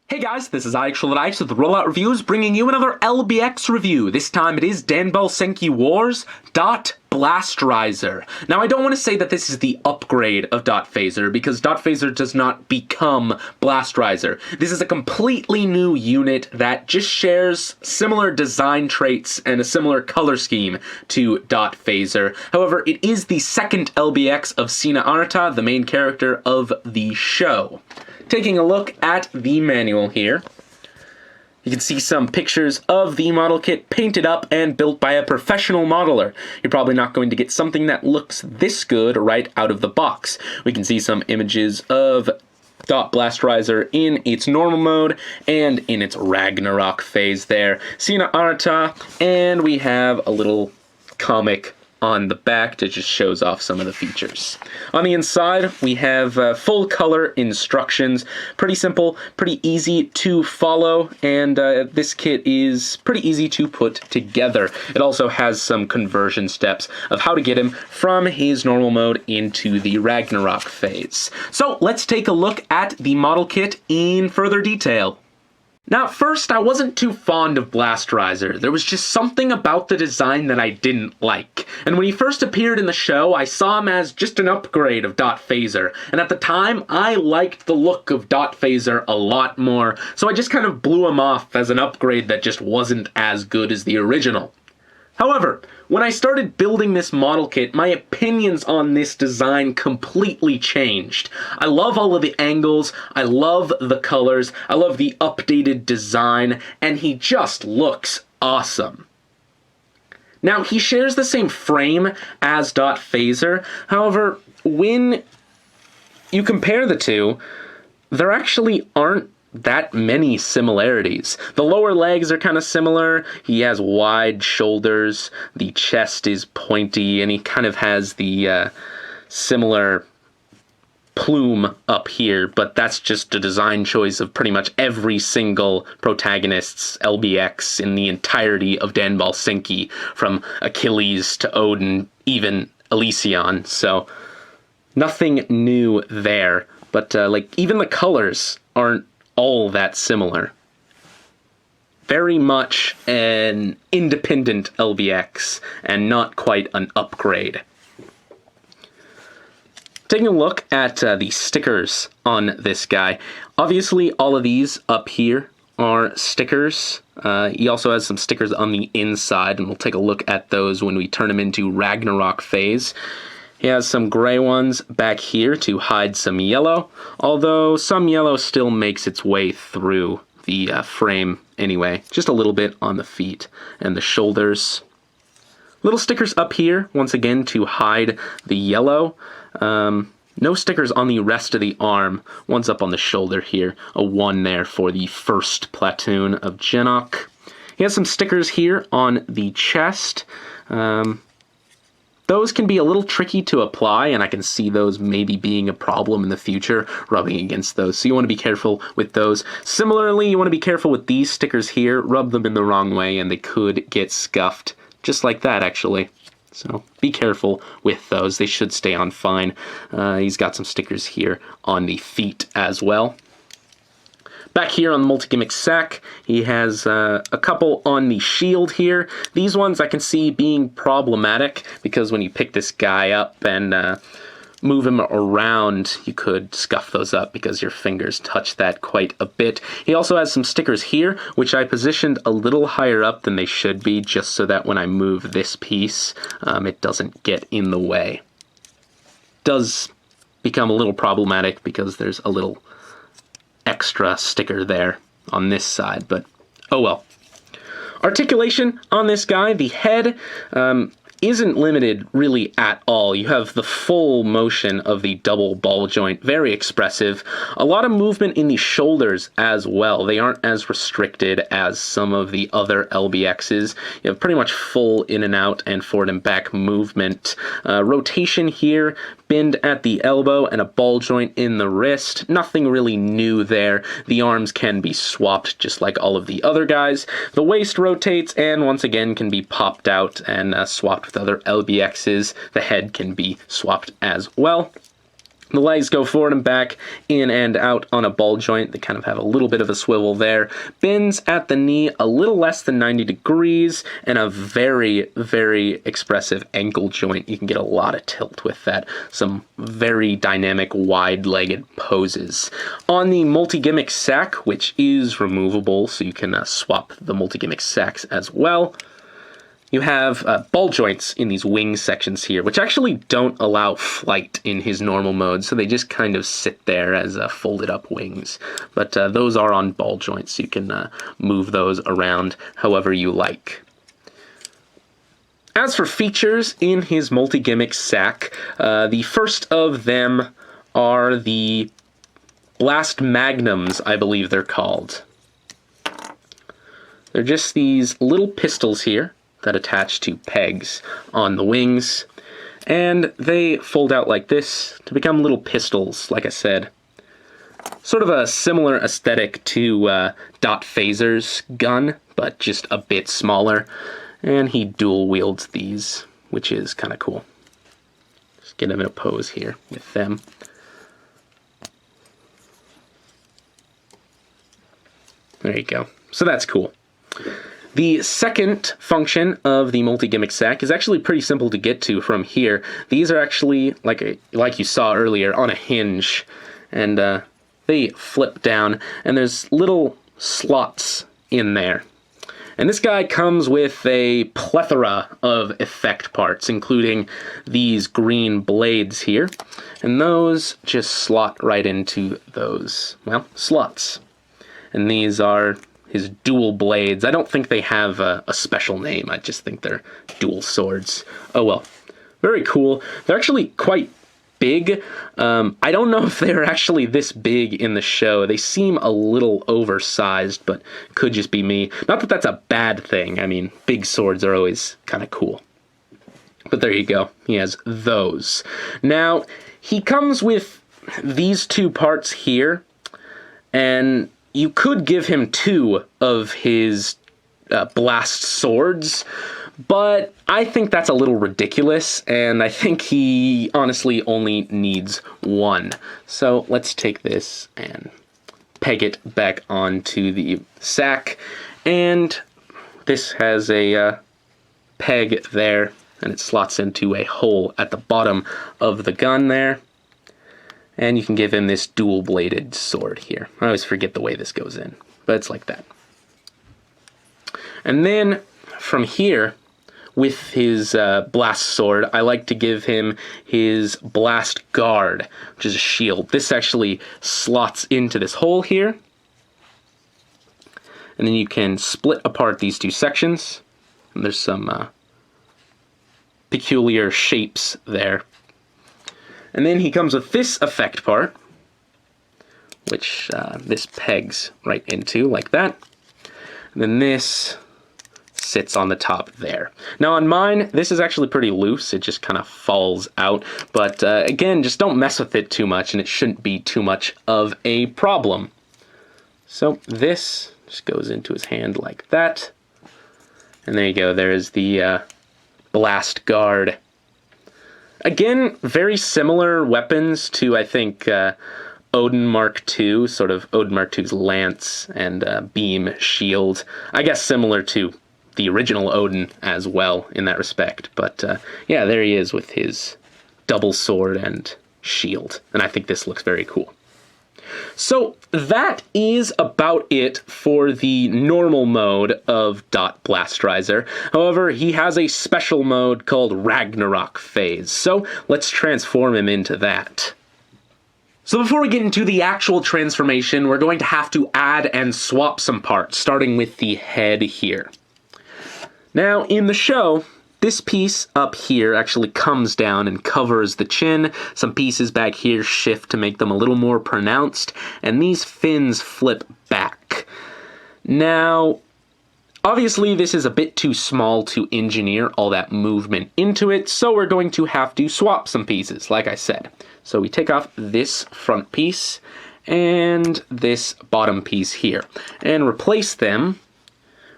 Hey guys, this is Articulation with Rollout Reviews, bringing you another LBX review. This time it is Danball Senki Wars Blastrizer. Now I don't want to say that this is the upgrade of Phaser, because Phaser does not become Blastrizer. This is a completely new unit that just shares similar design traits and a similar color scheme to Phaser. However, it is the second LBX of Sina Arata, the main character of the show. Taking a look at the manual here, you can see some pictures of the model kit painted up and built by a professional modeler. You're probably not going to get something that looks this good right out of the box. We can see some images of Blastrizer in its normal mode and in its Ragnarok phase there. Sina Arata, and we have a little comic on the back that just shows off some of the features. On the inside, we have full color instructions. Pretty simple, pretty easy to follow, and this kit is pretty easy to put together. It also has some conversion steps of how to get him from his normal mode into the Ragnarok phase. So let's take a look at the model kit in further detail. Now, at first, I wasn't too fond of Blastrizer. There was just something about the design that I didn't like. And when he first appeared in the show, I saw him as just an upgrade of Phaser. And at the time, I liked the look of Phaser a lot more, so I just kind of blew him off as an upgrade that just wasn't as good as the original. However, when I started building this model kit, my opinions on this design completely changed. I love all of the angles, I love the colors, I love the updated design, and he just looks awesome. Now, he shares the same frame as Phaser, however, when you compare the two, there actually aren't that many similarities. The lower legs are kind of similar. He has wide shoulders, the chest is pointy, and he kind of has the similar plume up here, but that's just a design choice of pretty much every single protagonist's LBX in the entirety of Danball Senki, from Achilles to Odin, even Elysion, so nothing new there. But like, even the colors aren't all that similar. Very much an independent LBX and not quite an upgrade. Taking a look at the stickers on this guy. Obviously, all of these up here are stickers. He also has some stickers on the inside, and we'll take a look at those when we turn him into Ragnarok phase. He has some gray ones back here to hide some yellow, although some yellow still makes its way through the frame anyway. Just a little bit on the feet and the shoulders. Little stickers up here, once again, to hide the yellow. No stickers on the rest of the arm. One's up on the shoulder here, a 1 there for the first platoon of Gehnok. He has some stickers here on the chest. Those can be a little tricky to apply, and I can see those maybe being a problem in the future, rubbing against those, so you want to be careful with those. Similarly, you want to be careful with these stickers here. Rub them in the wrong way, and they could get scuffed, just like that, actually. So be careful with those. They should stay on fine. He's got some stickers here on the feet as well. Back here on the multi-gimmick sack, he has a couple on the shield here. These ones I can see being problematic, because when you pick this guy up and move him around, you could scuff those up because your fingers touch that quite a bit. He also has some stickers here, which I positioned a little higher up than they should be, just so that when I move this piece, it doesn't get in the way. Does become a little problematic because there's a little extra sticker there on this side, but oh well. Articulation on this guy, the head isn't limited really at all. You have the full motion of the double ball joint, very expressive. A lot of movement in the shoulders as well. They aren't as restricted as some of the other LBXs. You have pretty much full in and out and forward and back movement. Rotation here, bend at the elbow, and a ball joint in the wrist. Nothing really new there. The arms can be swapped just like all of the other guys. The waist rotates and once again can be popped out and swapped with other LBXs. The head can be swapped as well. The legs go forward and back, in and out on a ball joint. They kind of have a little bit of a swivel there. Bends at the knee a little less than 90 degrees, and a very, very expressive ankle joint. You can get a lot of tilt with that. Some very dynamic, wide-legged poses. On the multi-gimmick sack, which is removable, so you can swap the multi-gimmick sacks as well, you have ball joints in these wing sections here, which actually don't allow flight in his normal mode, so they just kind of sit there as folded up wings. But those are on ball joints, so you can move those around however you like. As for features in his multi-gimmick sack, the first of them are the Blast Magnums, I believe they're called. They're just these little pistols here that attach to pegs on the wings, and they fold out like this to become little pistols, like I said. Sort of a similar aesthetic to Dot Phaser's gun, but just a bit smaller, and he dual wields these, which is kind of cool. Just get him in a pose here with them. There you go. So that's cool. The second function of the multi-gimmick sack is actually pretty simple to get to from here. These are actually, like you saw earlier, on a hinge, and they flip down, and there's little slots in there. And this guy comes with a plethora of effect parts, including these green blades here, and those just slot right into those, well, slots. And these are his dual blades. I don't think they have a special name. I just think they're dual swords. Oh well. Very cool. They're actually quite big. I don't know if they're actually this big in the show. They seem a little oversized, but could just be me. Not that that's a bad thing. I mean, big swords are always kind of cool. But there you go. He has those. Now, he comes with these two parts here, and you could give him two of his blast swords, but I think that's a little ridiculous, and I think he honestly only needs one. So let's take this and peg it back onto the sack, and this has a peg there, and it slots into a hole at the bottom of the gun there. And you can give him this dual-bladed sword here. I always forget the way this goes in, but it's like that. And then from here, with his blast sword, I like to give him his blast guard, which is a shield. This actually slots into this hole here. And then you can split apart these two sections. And there's some peculiar shapes there. And then he comes with this effect part, which this pegs right into, like that. And then this sits on the top there. Now on mine, this is actually pretty loose. It just kind of falls out. But again, just don't mess with it too much, and it shouldn't be too much of a problem. So this just goes into his hand like that. And there you go. There's the blast guard. Again, very similar weapons to, I think, Odin Mark II, sort of Odin Mark II's lance and beam shield. I guess similar to the original Odin as well in that respect. But yeah, there he is with his double sword and shield. And I think this looks very cool. So that is about it for the normal mode of Dot Blastrizer. However, he has a special mode called Ragnarok Phase. So let's transform him into that. So before we get into the actual transformation, we're going to have to add and swap some parts, starting with the head here. Now, in the show, this piece up here actually comes down and covers the chin. Some pieces back here shift to make them a little more pronounced, and these fins flip back. Now, obviously this is a bit too small to engineer all that movement into it, so we're going to have to swap some pieces, like I said. So we take off this front piece and this bottom piece here, and replace them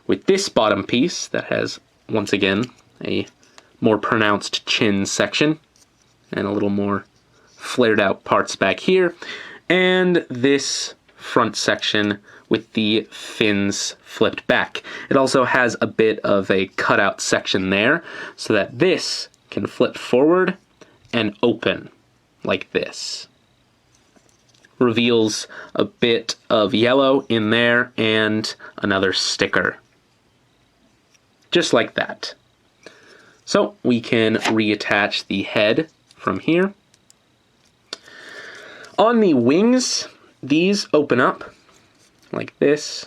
with this bottom piece that has, once again, a more pronounced chin section and a little more flared out parts back here, and this front section with the fins flipped back. It also has a bit of a cutout section there so that this can flip forward and open like this. Reveals a bit of yellow in there and another sticker. Just like that. So we can reattach the head from here. On the wings, these open up like this.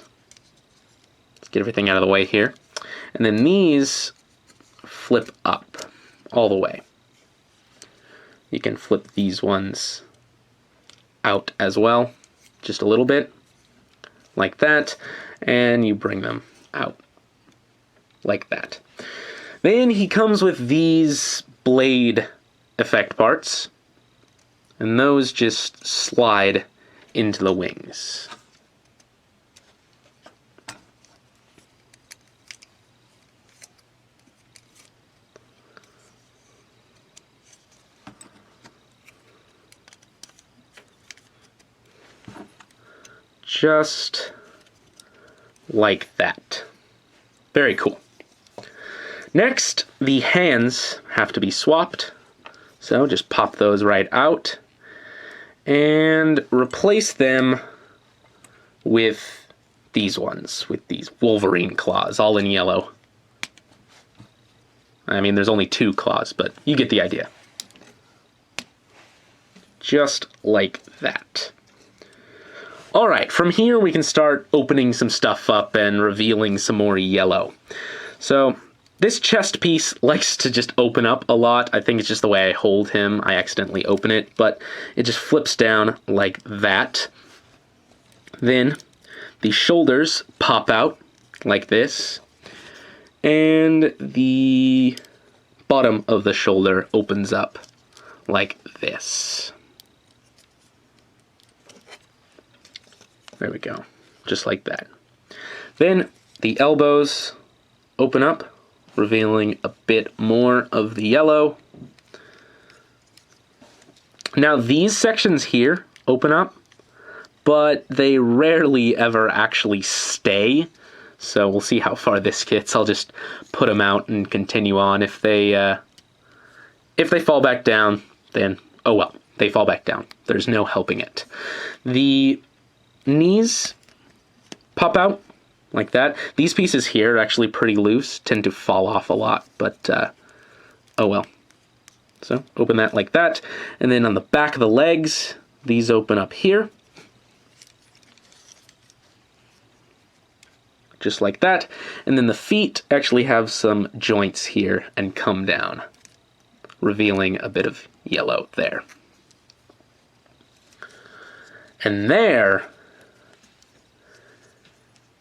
Let's get everything out of the way here. And then these flip up all the way. You can flip these ones out as well, just a little bit, like that, and you bring them out, like that. Then he comes with these blade effect parts, and those just slide into the wings. Just like that. Very cool. Next, the hands have to be swapped. So just pop those right out and replace them with these ones, with these Wolverine claws, all in yellow. I mean, there's only 2 claws, but you get the idea. Just like that. All right, from here we can start opening some stuff up and revealing some more yellow. So this chest piece likes to just open up a lot. I think it's just the way I hold him. I accidentally open it, but it just flips down like that. Then the shoulders pop out like this, and the bottom of the shoulder opens up like this. There we go, just like that. Then the elbows open up, revealing a bit more of the yellow. Now these sections here open up, but they rarely ever actually stay. So we'll see how far this gets. I'll just put them out and continue on. If they fall back down, then oh well, they fall back down. There's no helping it. The knees pop out like that. These pieces here are actually pretty loose, tend to fall off a lot, but oh well. So open that like that, and then on the back of the legs, these open up here. Just like that, and then the feet actually have some joints here and come down, revealing a bit of yellow there. And there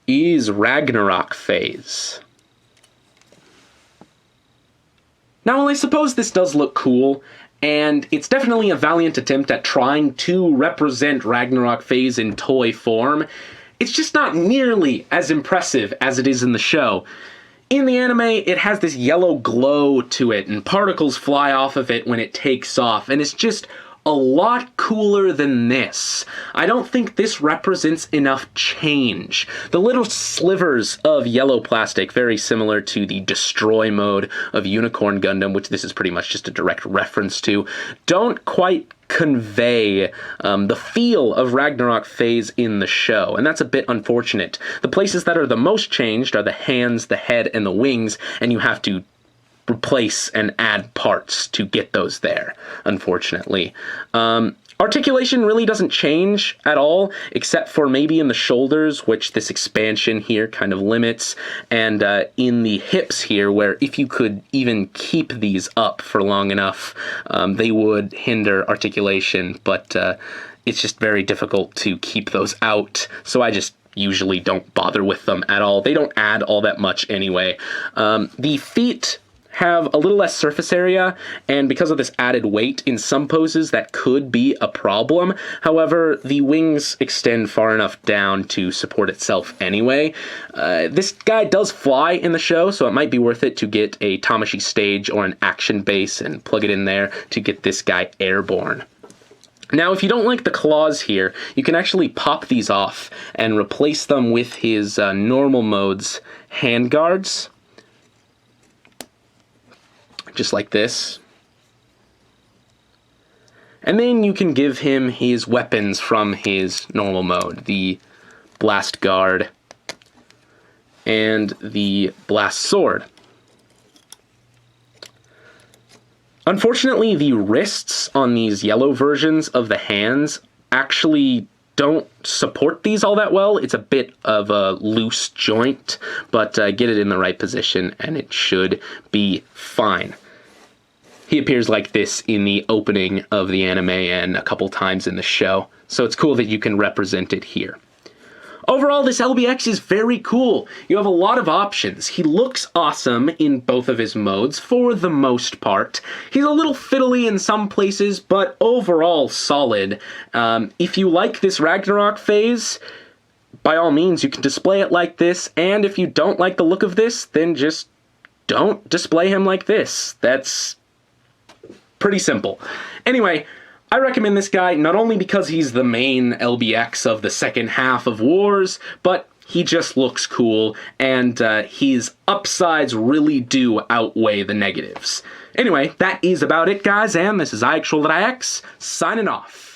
is Ragnarok Phase. Now, while I suppose this does look cool, and it's definitely a valiant attempt at trying to represent Ragnarok Phase in toy form, it's just not nearly as impressive as it is in the show. In the anime, it has this yellow glow to it, and particles fly off of it when it takes off, and it's just a lot cooler than this. I don't think this represents enough change. The little slivers of yellow plastic, very similar to the destroy mode of Unicorn Gundam, which this is pretty much just a direct reference to, don't quite convey the feel of Ragnarok Phase in the show, and that's a bit unfortunate. The places that are the most changed are the hands, the head, and the wings, and you have to replace and add parts to get those there, unfortunately. Articulation really doesn't change at all, except for maybe in the shoulders, which this expansion here kind of limits, and in the hips here, where if you could even keep these up for long enough, they would hinder articulation, but it's just very difficult to keep those out, so I just usually don't bother with them at all. They don't add all that much anyway. The feet have a little less surface area, and because of this added weight, in some poses that could be a problem. However, the wings extend far enough down to support itself anyway. This guy does fly in the show, so it might be worth it to get a Tamashii stage or an action base and plug it in there to get this guy airborne. Now, if you don't like the claws here, you can actually pop these off and replace them with his normal mode's handguards. Just like this. And then you can give him his weapons from his normal mode. The Blast Guard and the Blast Sword. Unfortunately, the wrists on these yellow versions of the hands actually don't support these all that well. It's a bit of a loose joint, but get it in the right position and it should be fine. He appears like this in the opening of the anime and a couple times in the show, so it's cool that you can represent it here. Overall, this LBX is very cool. You have a lot of options. He looks awesome in both of his modes, for the most part. He's a little fiddly in some places, but overall solid. If you like this Ragnarok phase, by all means, you can display it like this, and if you don't like the look of this, then just don't display him like this. That's pretty simple. Anyway, I recommend this guy not only because he's the main LBX of the second half of Wars, but he just looks cool, and his upsides really do outweigh the negatives. Anyway, that is about it, guys, and this is IXX signing off.